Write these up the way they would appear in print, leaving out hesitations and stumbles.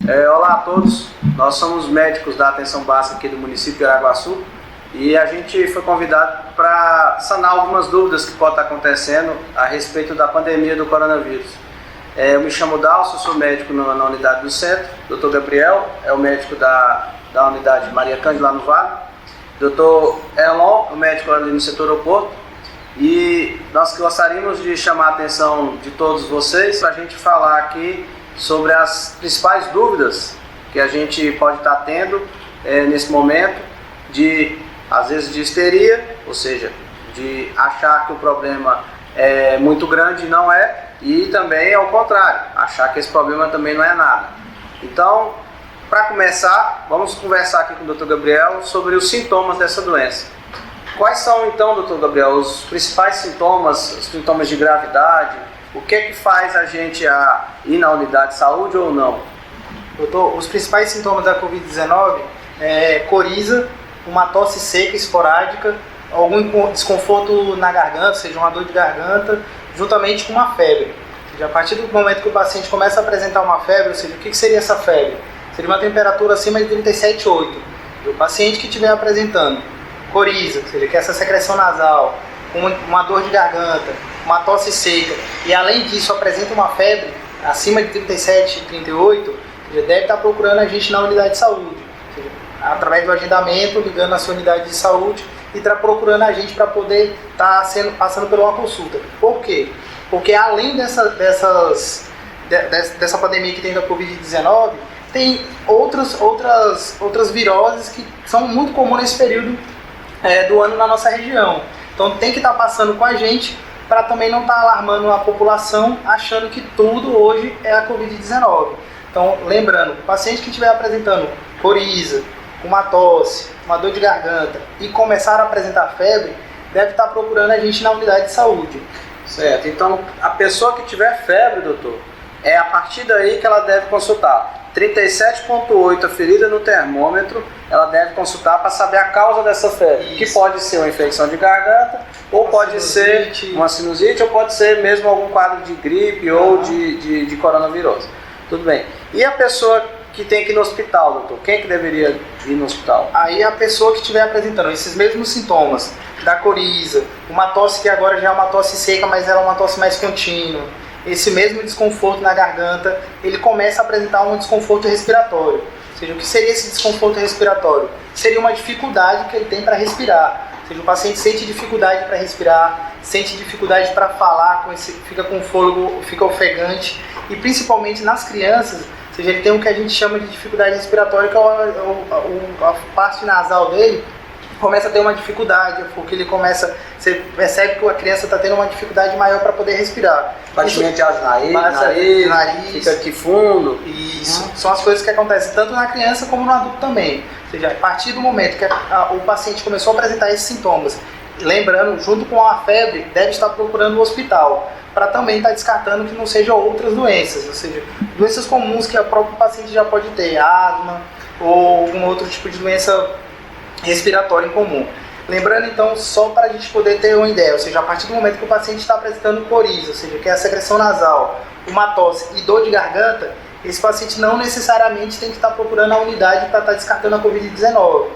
Olá a todos, nós somos médicos da atenção básica aqui do município de Araguaçu e a gente foi convidado para sanar algumas dúvidas que podem estar acontecendo a respeito da pandemia do coronavírus. Eu me chamo Dalcio, sou médico na unidade do centro, Dr. Gabriel é o médico da unidade Maria Cândida lá no Vale, Dr. Elon, o médico ali no setor aeroporto, e nós gostaríamos de chamar a atenção de todos vocês para a gente falar aqui sobre as principais dúvidas que a gente pode estar tendo nesse momento, às vezes de histeria, ou seja, de achar que o problema é muito grande e não é, e também ao contrário, achar que esse problema também não é nada. Então, para começar, vamos conversar aqui com o Dr. Gabriel sobre os sintomas dessa doença. Quais são então, Dr. Gabriel, os principais sintomas, os sintomas de gravidade? O que é que faz a gente ir na unidade de saúde ou não? Doutor, os principais sintomas da Covid-19 é coriza, uma tosse seca esporádica, algum desconforto na garganta, ou seja, uma dor de garganta, juntamente com uma febre. Ou seja, a partir do momento que o paciente começa a apresentar uma febre, ou seja, o que seria essa febre? Seria uma temperatura acima de 37,8. O paciente que estiver apresentando coriza, ou seja, que é essa secreção nasal, uma dor de garganta, uma tosse seca, e além disso apresenta uma febre acima de 37, 38, já deve estar procurando a gente na unidade de saúde, ou seja, através do agendamento, ligando na sua unidade de saúde e está procurando a gente para poder estar passando por uma consulta. Por quê? Porque além dessa pandemia que tem da Covid-19, tem outras viroses que são muito comuns nesse período do ano na nossa região. Então tem que estar passando com a gente para também não estar alarmando a população achando que tudo hoje é a Covid-19. Então, lembrando, o paciente que estiver apresentando coriza, uma tosse, uma dor de garganta e começar a apresentar febre, deve estar procurando a gente na unidade de saúde. Certo, então a pessoa que tiver febre, doutor, é a partir daí que ela deve consultar. 37,8 a ferida no termômetro, ela deve consultar para saber a causa dessa febre. Isso. Que pode ser uma infecção de garganta, ou pode ser uma sinusite, ou pode ser mesmo algum quadro de gripe ou de coronavirose. Tudo bem. E a pessoa que tem que ir no hospital, doutor? Quem que deveria ir no hospital? Aí a pessoa que estiver apresentando esses mesmos sintomas da coriza, uma tosse que agora já é uma tosse seca, mas ela é uma tosse mais contínua, esse mesmo desconforto na garganta, ele começa a apresentar um desconforto respiratório. Ou seja, o que seria esse desconforto respiratório? Seria uma dificuldade que ele tem para respirar. Ou seja, o paciente sente dificuldade para respirar, sente dificuldade para falar, fica com fôlego, fica ofegante, e principalmente nas crianças, ou seja, ele tem o que a gente chama de dificuldade respiratória, que é a parte nasal dele começa a ter uma dificuldade, porque você percebe que a criança está tendo uma dificuldade maior para poder respirar. Batimento de asa nariz, fica aqui fundo. Isso, são as coisas que acontecem tanto na criança como no adulto também. Ou seja, a partir do momento que o paciente começou a apresentar esses sintomas, lembrando, junto com a febre, deve estar procurando o hospital, para também estar descartando que não sejam outras doenças, ou seja, doenças comuns que o próprio paciente já pode ter, asma ou algum outro tipo de doença respiratória em comum. Lembrando então, só para a gente poder ter uma ideia, ou seja, a partir do momento que o paciente está apresentando coriza, ou seja, que é a secreção nasal, uma tosse e dor de garganta, esse paciente não necessariamente tem que estar procurando a unidade para estar descartando a Covid-19.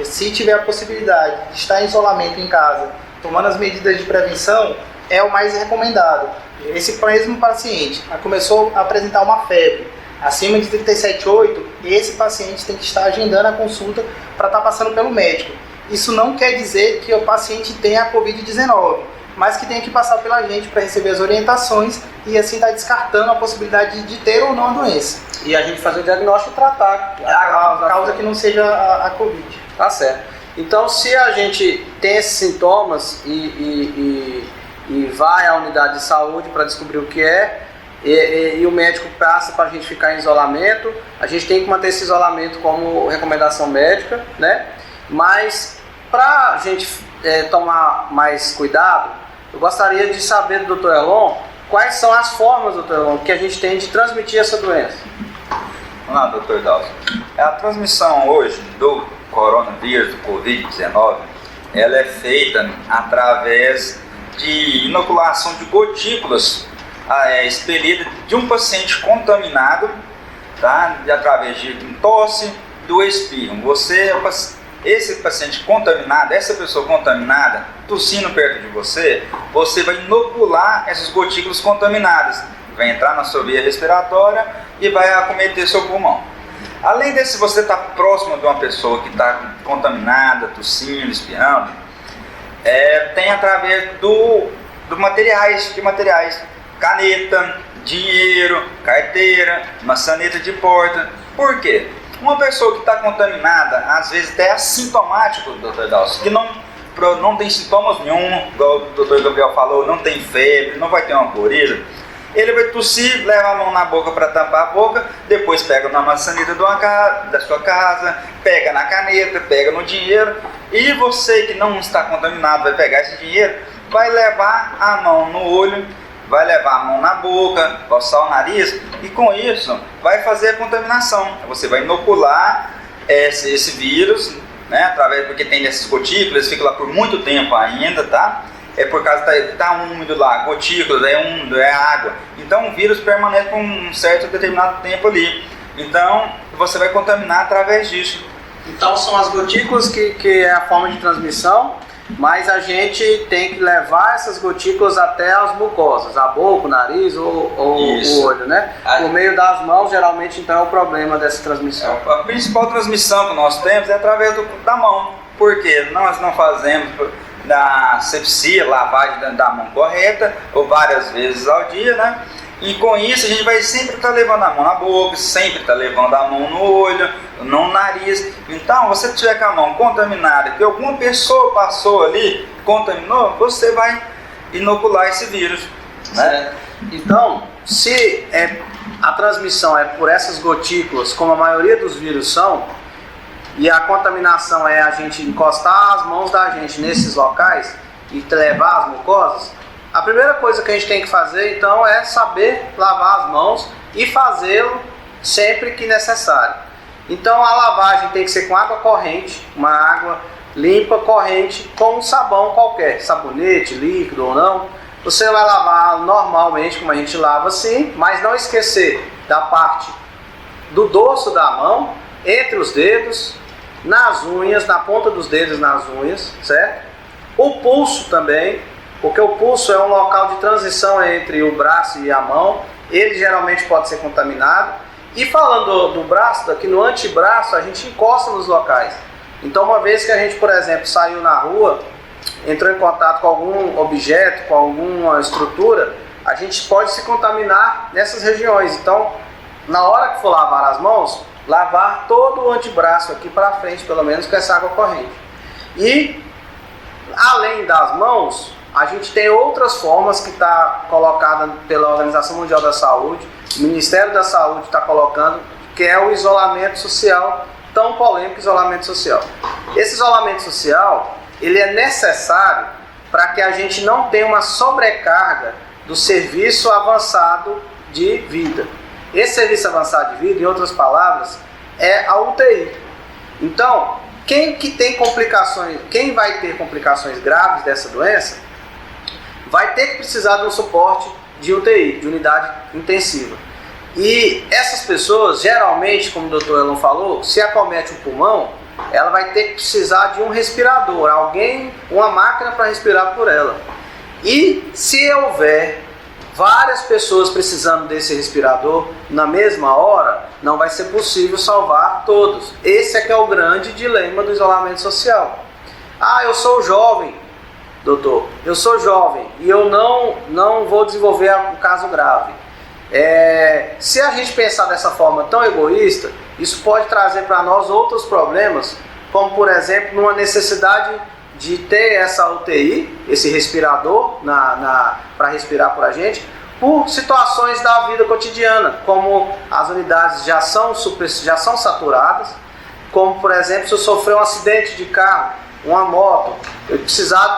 Se tiver a possibilidade de estar em isolamento em casa, tomando as medidas de prevenção, é o mais recomendado. Esse mesmo paciente começou a apresentar uma febre acima de 37,8, esse paciente tem que estar agendando a consulta para estar passando pelo médico. Isso não quer dizer que o paciente tenha a Covid-19, mas que tenha que passar pela gente para receber as orientações e assim estar descartando a possibilidade de ter ou não a doença. E a gente fazer o diagnóstico e tratar a causa que não seja a Covid. Tá certo. Então, se a gente tem esses sintomas e vai à unidade de saúde para descobrir o que é, e o médico passa para a gente ficar em isolamento, a gente tem que manter esse isolamento como recomendação médica, né? Mas para a gente tomar mais cuidado, eu gostaria de saber do Dr. Elon quais são as formas, Dr. Elon, que a gente tem de transmitir essa doença. Vamos lá, Dr. Dalcio. A transmissão hoje do coronavírus, do Covid-19, ela é feita através de inoculação de gotículas expelida de um paciente contaminado tá? E através de tosse, do espirro. Esse paciente contaminado, essa pessoa contaminada, tossindo perto de você, você vai inocular essas gotículas contaminadas, vai entrar na sua via respiratória e vai acometer seu pulmão. Além desse, você está próximo de uma pessoa que está contaminada, tossindo, espirrando, tem através de materiais, caneta, dinheiro, carteira, maçaneta de porta. Por quê? Uma pessoa que está contaminada, às vezes até assintomático, Dr. Dalcio, que não tem sintomas nenhum, igual o Dr. Gabriel falou, não tem febre, não vai ter uma coriza, ele vai tossir, leva a mão na boca para tampar a boca, depois pega na maçaneta da sua casa, pega na caneta, pega no dinheiro, e você que não está contaminado vai pegar esse dinheiro, vai levar a mão no olho, vai levar a mão na boca, coçar o nariz, e com isso vai fazer a contaminação. Você vai inocular esse vírus, né, porque tem essas gotículas, fica lá por muito tempo ainda, tá? É por causa que tá úmido lá, gotículas, é úmido, é água. Então o vírus permanece por um certo determinado tempo ali. Então você vai contaminar através disso. Então são as gotículas que é a forma de transmissão, mas a gente tem que levar essas gotículas até as mucosas, a boca, o nariz ou o olho, né? Por meio das mãos, geralmente, então, é o problema dessa transmissão. A principal transmissão que nós temos é através da mão, porque nós não fazemos da asepsia, lavagem da mão correta, ou várias vezes ao dia, né? E com isso a gente vai sempre estar levando a mão na boca, sempre estar levando a mão no olho, no nariz. Então, você tiver com a mão contaminada, que alguma pessoa passou ali, contaminou, você vai inocular esse vírus, né? Então, se a transmissão é por essas gotículas, como a maioria dos vírus são, e a contaminação é a gente encostar as mãos da gente nesses locais e levar as mucosas, a primeira coisa que a gente tem que fazer, então, é saber lavar as mãos e fazê-lo sempre que necessário. Então, a lavagem tem que ser com água corrente, uma água limpa, corrente, com um sabão qualquer, sabonete, líquido ou não. Você vai lavar normalmente, como a gente lava assim, mas não esquecer da parte do dorso da mão, entre os dedos, nas unhas, na ponta dos dedos nas unhas, certo? O pulso também, porque o pulso é um local de transição entre o braço e a mão, ele geralmente pode ser contaminado. E falando do braço, aqui no antebraço, a gente encosta nos locais. Então, uma vez que a gente, por exemplo, saiu na rua, entrou em contato com algum objeto, com alguma estrutura, a gente pode se contaminar nessas regiões. Então, na hora que for lavar as mãos, lavar todo o antebraço aqui para frente, pelo menos, com essa água corrente. E, além das mãos, a gente tem outras formas que está colocada pela Organização Mundial da Saúde, o Ministério da Saúde está colocando, que é o isolamento social, tão polêmico isolamento social. Esse isolamento social, ele é necessário para que a gente não tenha uma sobrecarga do serviço avançado de vida. Esse serviço avançado de vida, em outras palavras, é a UTI. Então, quem vai ter complicações graves dessa doença, vai ter que precisar de um suporte de UTI, de unidade intensiva. E essas pessoas, geralmente, como o Dr. Elon falou, se acomete o pulmão, ela vai ter que precisar de um respirador, uma máquina para respirar por ela. E se houver várias pessoas precisando desse respirador na mesma hora, não vai ser possível salvar todos. Esse é que é o grande dilema do isolamento social. Eu sou jovem, doutor, eu sou jovem e eu não vou desenvolver um caso grave. Se a gente pensar dessa forma tão egoísta, isso pode trazer para nós outros problemas, como por exemplo, numa necessidade de ter essa UTI, esse respirador para respirar por a gente, por situações da vida cotidiana, como as unidades já são saturadas, como por exemplo, se eu sofrer um acidente de carro, uma moto, eu precisar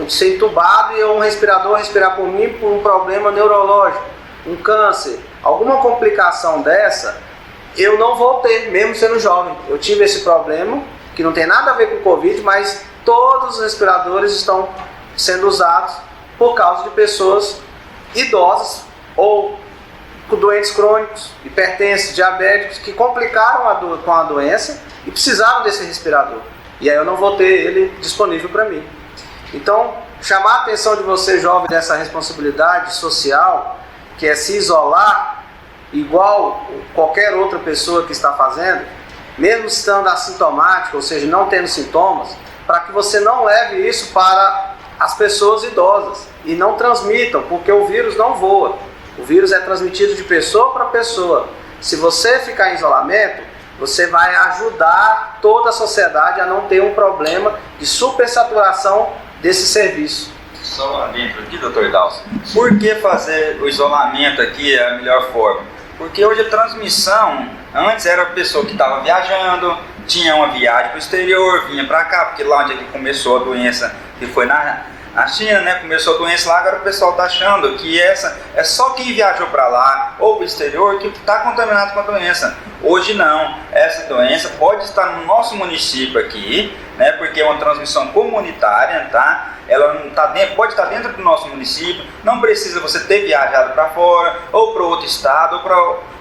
ser entubado e um respirador respirar por mim por um problema neurológico, um câncer, alguma complicação dessa, eu não vou ter, mesmo sendo jovem. Eu tive esse problema, que não tem nada a ver com o Covid, mas todos os respiradores estão sendo usados por causa de pessoas idosas ou doentes crônicos, hipertensos, diabéticos, que complicaram com a doença e precisaram desse respirador. E aí eu não vou ter ele disponível para mim. Então, chamar a atenção de você, jovem, dessa responsabilidade social, que é se isolar, igual qualquer outra pessoa que está fazendo, mesmo estando assintomático, ou seja, não tendo sintomas, para que você não leve isso para as pessoas idosas e não transmitam, porque o vírus não voa. O vírus é transmitido de pessoa para pessoa. Se você ficar em isolamento, você vai ajudar toda a sociedade a não ter um problema de supersaturação desse serviço. Só dentro aqui, Dr. Dalcio, por que fazer o isolamento aqui é a melhor forma? Porque hoje a transmissão, antes era a pessoa que estava viajando, tinha uma viagem para o exterior, vinha para cá, porque lá onde é que começou a doença, que foi na China, né? Começou a doença lá, agora o pessoal está achando que essa é só quem viajou para lá ou para o exterior que está contaminado com a doença. Hoje não, essa doença pode estar no nosso município aqui, né? Porque é uma transmissão comunitária, tá? Ela não tá dentro, pode estar dentro do nosso município, não precisa você ter viajado para fora, ou para outro estado, ou para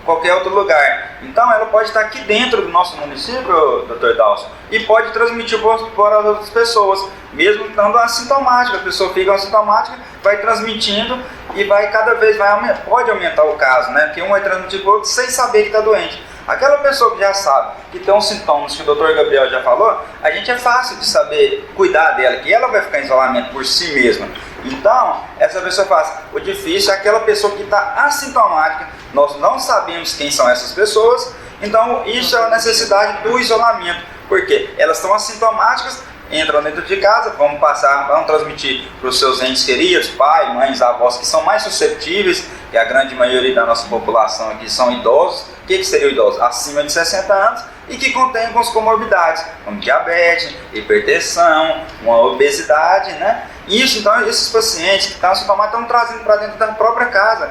qualquer outro lugar. Então ela pode estar aqui dentro do nosso município, Dr. Dalcio, e pode transmitir para as outras pessoas, mesmo estando assintomática. A pessoa fica assintomática, vai transmitindo e vai cada vez pode aumentar o caso, né? Porque um vai transmitir para o outro sem saber que está doente. Aquela pessoa que já sabe, que tem uns sintomas que o Dr. Gabriel já falou, a gente é fácil de saber cuidar dela, que ela vai ficar em isolamento por si mesma. Então, essa pessoa faz. O difícil é aquela pessoa que está assintomática, nós não sabemos quem são essas pessoas, então isso é a necessidade do isolamento, porque elas estão assintomáticas, entram dentro de casa, vão transmitir para os seus entes queridos, pai, mães, avós, que são mais suscetíveis, que a grande maioria da nossa população aqui são idosos. O que seria o idoso? Acima de 60 anos e que contém algumas comorbidades, como diabetes, hipertensão, uma obesidade, né? Isso, então, esses pacientes que estão assintomáticos estão trazendo para dentro da própria casa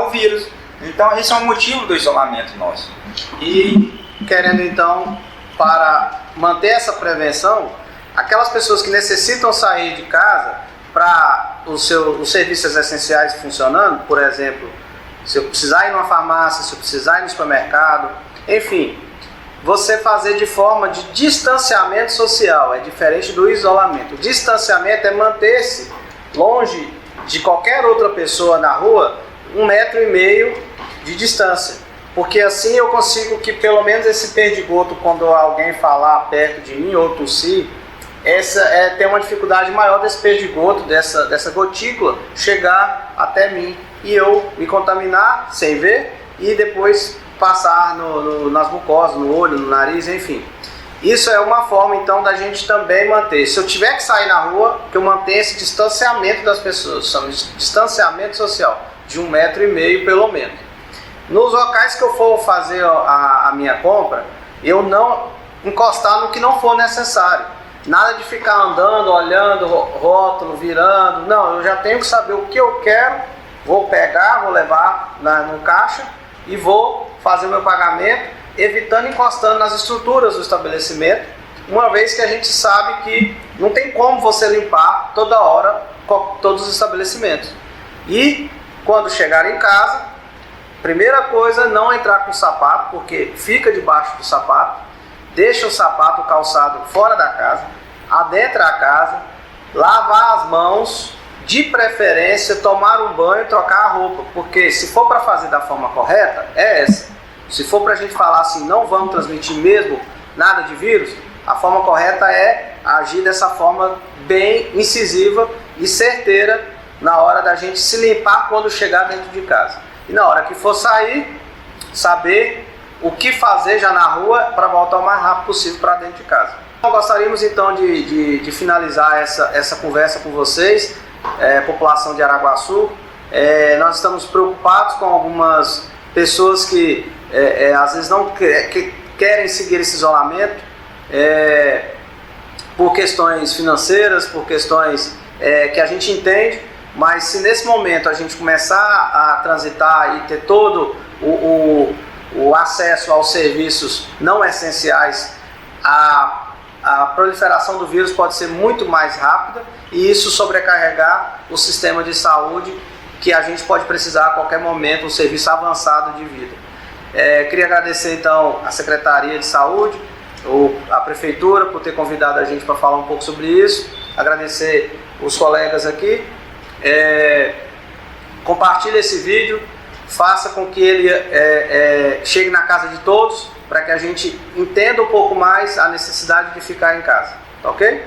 o vírus. Então, esse é o motivo do isolamento nosso. E querendo, então, para manter essa prevenção, aquelas pessoas que necessitam sair de casa para os serviços essenciais funcionando, por exemplo, se eu precisar ir numa farmácia, se eu precisar ir no supermercado, enfim, você fazer de forma de distanciamento social, é diferente do isolamento. O distanciamento é manter-se longe de qualquer outra pessoa na rua 1,5 metro de distância, porque assim eu consigo que pelo menos esse perdigoto, quando alguém falar perto de mim ou tossir, tem uma dificuldade maior desse perdigoto, dessa gotícula chegar até mim e eu me contaminar sem ver e depois passar nas mucosas, no olho, no nariz, enfim. Isso é uma forma então da gente também manter. Se eu tiver que sair na rua, que eu mantenha esse distanciamento das pessoas, chamamos de distanciamento social, de 1,5 metro pelo menos. Nos locais que eu for fazer a minha compra, eu não encostar no que não for necessário. Nada de ficar andando, olhando, rótulo, virando. Não, eu já tenho que saber o que eu quero, vou pegar, vou levar no caixa e vou fazer o meu pagamento, evitando encostando nas estruturas do estabelecimento, uma vez que a gente sabe que não tem como você limpar toda hora todos os estabelecimentos. E quando chegar em casa, primeira coisa, não entrar com o sapato, porque fica debaixo do sapato, deixa o sapato, o calçado fora da casa, adentra a casa, lavar as mãos, de preferência tomar um banho e trocar a roupa, porque se for para fazer da forma correta, é essa. Se for para a gente falar assim, não vamos transmitir mesmo nada de vírus, a forma correta é agir dessa forma bem incisiva e certeira na hora da gente se limpar quando chegar dentro de casa. E na hora que for sair, saber o que fazer já na rua para voltar o mais rápido possível para dentro de casa. Nós gostaríamos então de finalizar essa conversa com vocês, população de Araguaçu. Nós estamos preocupados com algumas pessoas que às vezes não querem seguir esse isolamento por questões financeiras, por questões que a gente entende, mas se nesse momento a gente começar a transitar e ter todo o acesso aos serviços não essenciais, a proliferação do vírus pode ser muito mais rápida e isso sobrecarregar o sistema de saúde que a gente pode precisar a qualquer momento, um serviço avançado de vida. Queria agradecer então a Secretaria de Saúde, a Prefeitura por ter convidado a gente para falar um pouco sobre isso, agradecer os colegas aqui, compartilhe esse vídeo, faça com que ele chegue na casa de todos, para que a gente entenda um pouco mais a necessidade de ficar em casa, tá ok?